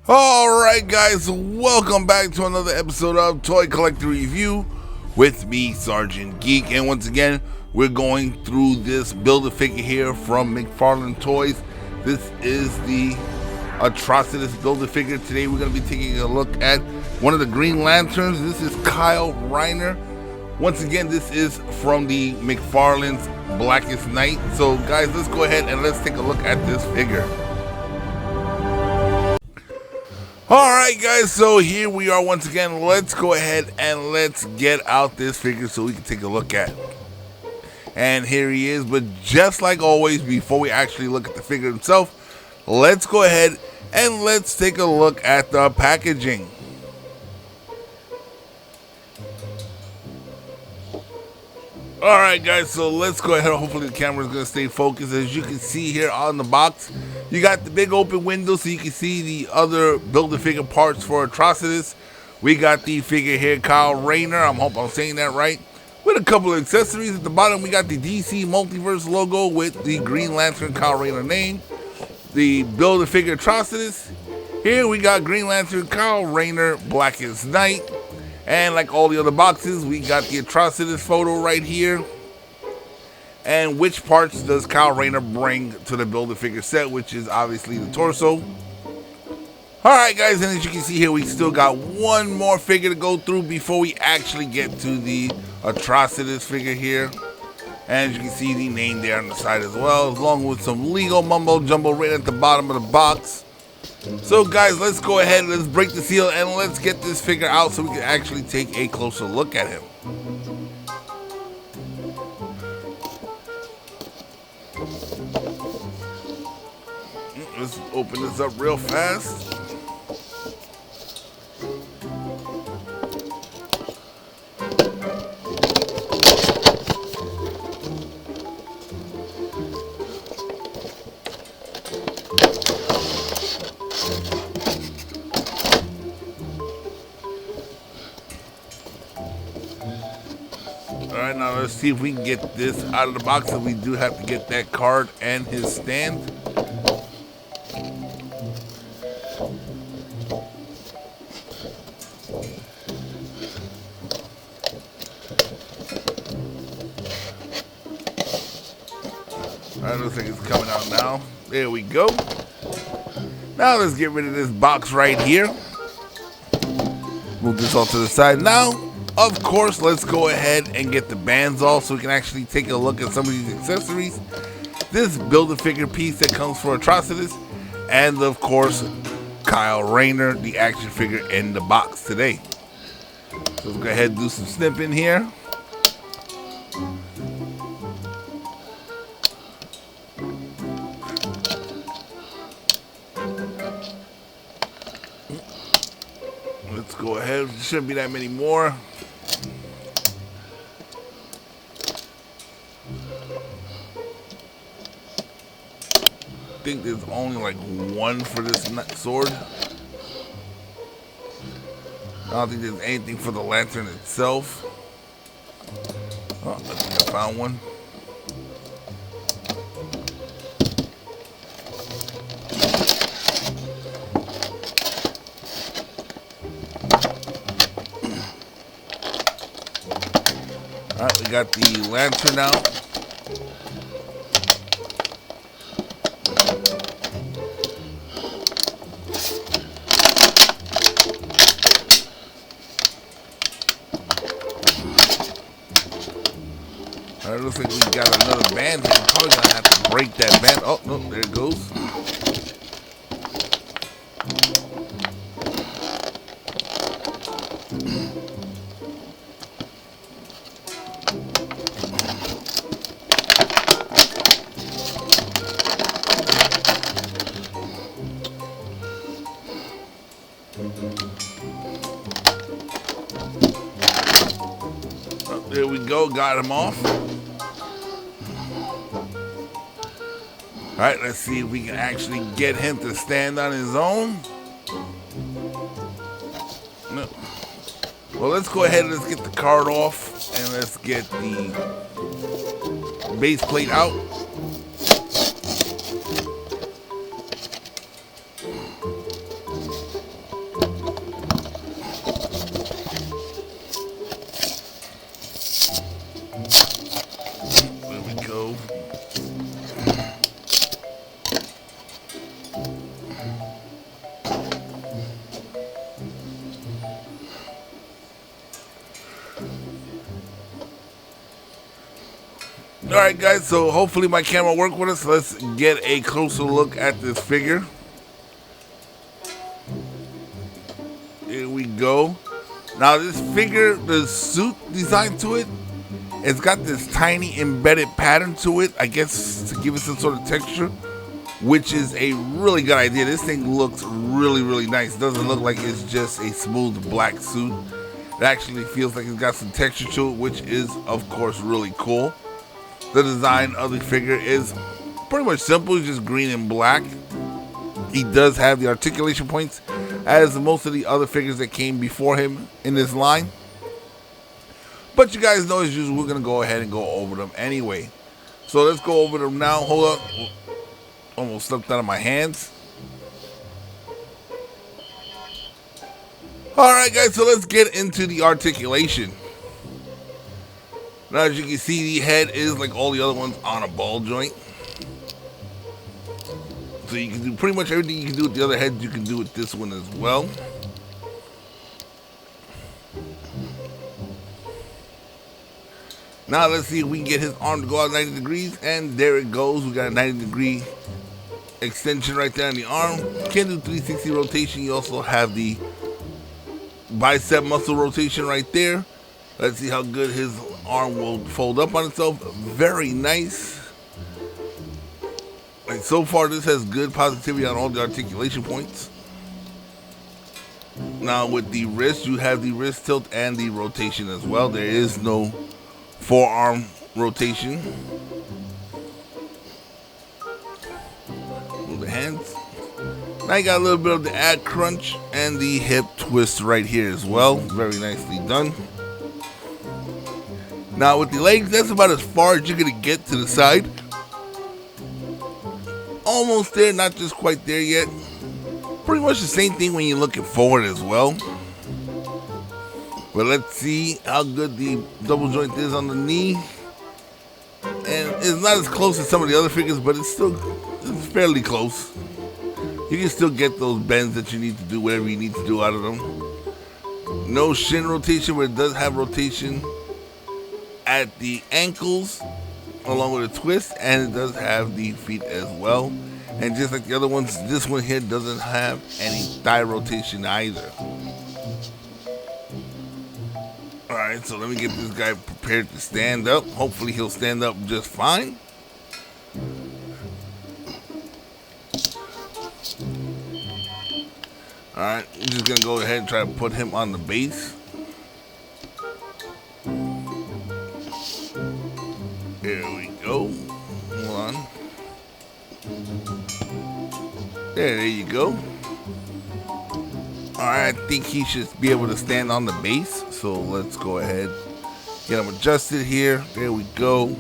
Alright guys, welcome back to another episode of Toy Collector Review with me, Sergeant Geek. And once again, we're going through this Build-A-Figure here from McFarlane Toys. This is the Atrocitus Build-A-Figure. Today we're going to be taking a look at one of the Green Lanterns. This is Kyle Rayner. Once again, this is from the McFarlane's Blackest Night. So guys, let's go ahead and let's take a look at this figure. Alright guys, so here we are once again. Let's go ahead and let's get out this figure so we can take a look at it. And here he is, but just like always, before we actually look at the figure himself, let's go ahead and let's take a look at the packaging. Alright guys, so let's go ahead. Hopefully the camera is going to stay focused. As you can see here on the box, you got the big open window so you can see the other Build-A-Figure parts for Atrocitus. We got the figure here, Kyle Rayner. I hope I'm saying that right. With a couple of accessories. At the bottom, we got the DC Multiverse logo with the Green Lantern Kyle Rayner name. The Build-A-Figure Atrocitus. Here we got Green Lantern Kyle Rayner Blackest Night. And like all the other boxes, we got the Atrocitus photo right here. And which parts does Kyle Rayner bring to the Build-A-Figure set, which is obviously the torso. Alright guys, and as you can see here, we still got one more figure to go through before we actually get to the Atrocitus figure here. And as you can see, the name there on the side as well, along with some legal mumbo jumbo right at the bottom of the box. So guys, let's go ahead, let's break the seal, and let's get this figure out so we can actually take a closer look at him. Let's open this up real fast. Alright, now let's see if we can get this out of the box. And we do have to get that card and his stand. Alright, looks like it's coming out now. There we go. Now let's get rid of this box right here. Move this all to the side. Now, of course, let's go ahead and get the bands off so we can actually take a look at some of these accessories. This Build-A-Figure piece that comes for Atrocitus. And of course, Kyle Rayner, the action figure in the box today. So let's go ahead and do some snipping here. Let's go ahead. There shouldn't be that many more. I think there's only like one for this sword. I don't think there's anything for the lantern itself. Oh, I think I found one. Alright, we got the lantern out. Alright, looks like we got another band. We're probably gonna have to break that band. Oh, no, there it goes. Oh, there we go, got him off. Alright, let's see if we can actually get him to stand on his own. No. Well, let's go ahead and let's get the card off and let's get the base plate out. Alright guys, so hopefully my camera will work with us. Let's get a closer look at this figure. Here we go. Now this figure, the suit design to it, it's got this tiny embedded pattern to it, I guess to give it some sort of texture, which is a really good idea. This thing looks really nice. It doesn't look like it's just a smooth black suit. It actually feels like it's got some texture to it, which is of course really cool. The design of the figure is pretty much simple, it's just green and black. He does have the articulation points as most of the other figures that came before him in this line. But you guys know as usual, we're going to go ahead and go over them anyway. So let's go over them now. Hold up. Almost slipped out of my hands. Alright guys, so let's get into the articulation. Now as you can see, the head is like all the other ones on a ball joint. So you can do pretty much everything you can do with the other heads, you can do with this one as well. Now let's see if we can get his arm to go out 90 degrees, and there it goes. We got a 90-degree extension right there on the arm. Can do 360 rotation. You also have the bicep muscle rotation right there. Let's see how good his arm will fold up on itself. Very nice. Like so far, this has good positivity on all the articulation points. Now with the wrist, you have the wrist tilt and the rotation as well. There is no forearm rotation. Move the hands. Now you got a little bit of the ab crunch and the hip twist right here as well. Very nicely done. Now with the legs, that's about as far as you're gonna get to the side. Almost there, not just quite there yet. Pretty much the same thing when you're looking forward as well. But let's see how good the double joint is on the knee. And it's not as close as some of the other figures, but it's fairly close. You can still get those bends that you need to do whatever you need to do out of them. No shin rotation, but it does have rotation at the ankles along with a twist, and it does have the feet as well. And just like the other ones, this one here doesn't have any thigh rotation either. Alright, so let me get this guy prepared to stand up. Hopefully he'll stand up just fine. Alright, I'm just going to go ahead and try to put him on the base. There we go. Hold on. There you go. Alright, I think he should be able to stand on the base. So let's go ahead, get him adjusted here. There we go.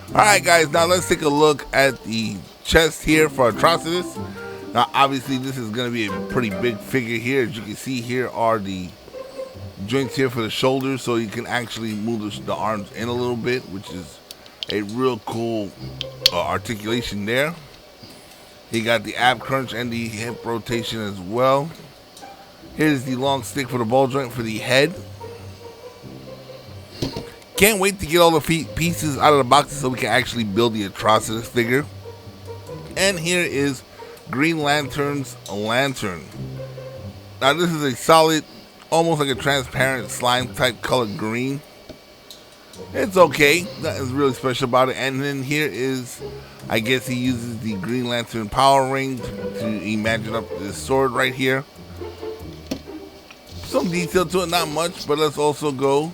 Alright guys, now let's take a look at the chest here for Atrocitus. Now obviously this is going to be a pretty big figure here. As you can see, here are the joints here for the shoulders, so you can actually move the arms in a little bit, which is a real cool articulation there. He got the ab crunch and the hip rotation as well. Here's the long stick for the ball joint for the head. Can't wait to get all the pieces out of the boxes so we can actually build the Atrocitus figure. And here is Green Lantern's lantern. Now this is a solid, almost like a transparent slime type colored green. It's okay, that is really special about it. And then here is, I guess he uses the Green Lantern power ring to imagine up this sword right here. Some detail to it, not much, but let's also go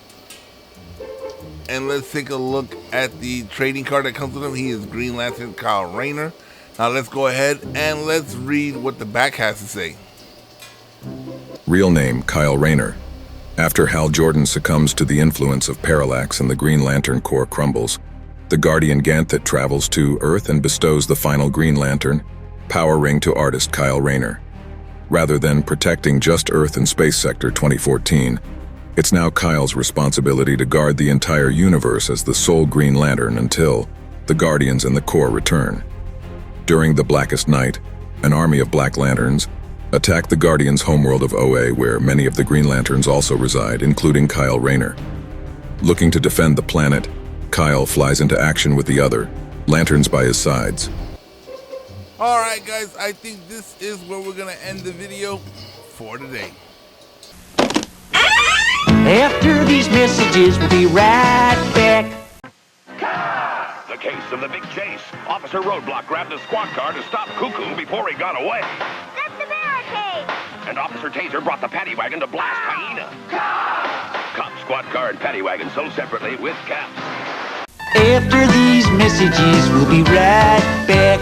and let's take a look at the trading card that comes with him. He is Green Lantern Kyle Rayner. Now let's go ahead and let's read what the back has to say. Real name, Kyle Rayner. After Hal Jordan succumbs to the influence of Parallax and the Green Lantern Corps crumbles, the Guardian Ganthet travels to Earth and bestows the final Green Lantern power ring to artist Kyle Rayner. Rather than protecting just Earth and Space Sector 2014, it's now Kyle's responsibility to guard the entire universe as the sole Green Lantern until the Guardians and the Corps return. During the Blackest Night, an army of Black Lanterns attack the Guardians' homeworld of OA, where many of the Green Lanterns also reside, including Kyle Rayner. Looking to defend the planet, Kyle flies into action with the other, lanterns by his sides. Alright guys, I think this is where we're gonna end the video for today. After these messages, we'll be right back. The case of the big chase. Officer Roadblock grabbed a squad car to stop Cuckoo before he got away. That's the barricade! And Officer Taser brought the paddy wagon to blast Hyena. Cop, squad car, and paddy wagon sold separately with caps. After these messages, we'll be right back.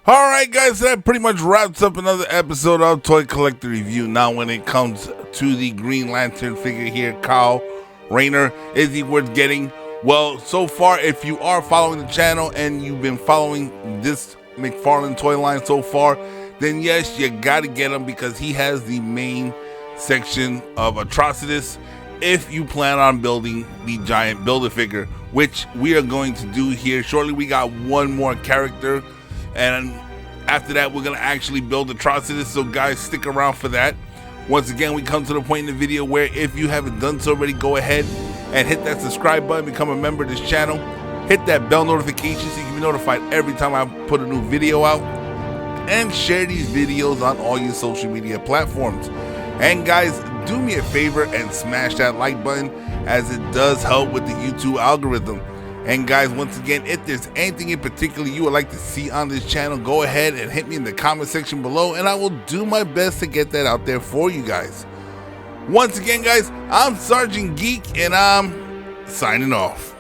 Alright guys, that pretty much wraps up another episode of Toy Collector Review. Now when it comes to the Green Lantern figure here, Kyle Rayner, is he worth getting? Well, so far, if you are following the channel and you've been following this McFarlane toy line so far, then yes, you gotta get him because he has the main section of Atrocitus if you plan on building the giant Build-A-Figure, which we are going to do here shortly. We got one more character, and after that we're gonna actually build Atrocitus, so guys, stick around for that. Once again, we come to the point in the video where if you haven't done so already, go ahead and hit that subscribe button, become a member of this channel, hit that bell notification so you can be notified every time I put a new video out, and share these videos on all your social media platforms. And guys, do me a favor and smash that like button, as it does help with the YouTube algorithm. And guys, once again, if there's anything in particular you would like to see on this channel, go ahead and hit me in the comment section below, and I will do my best to get that out there for you guys. Once again, guys, I'm Sergeant Geek, and I'm signing off.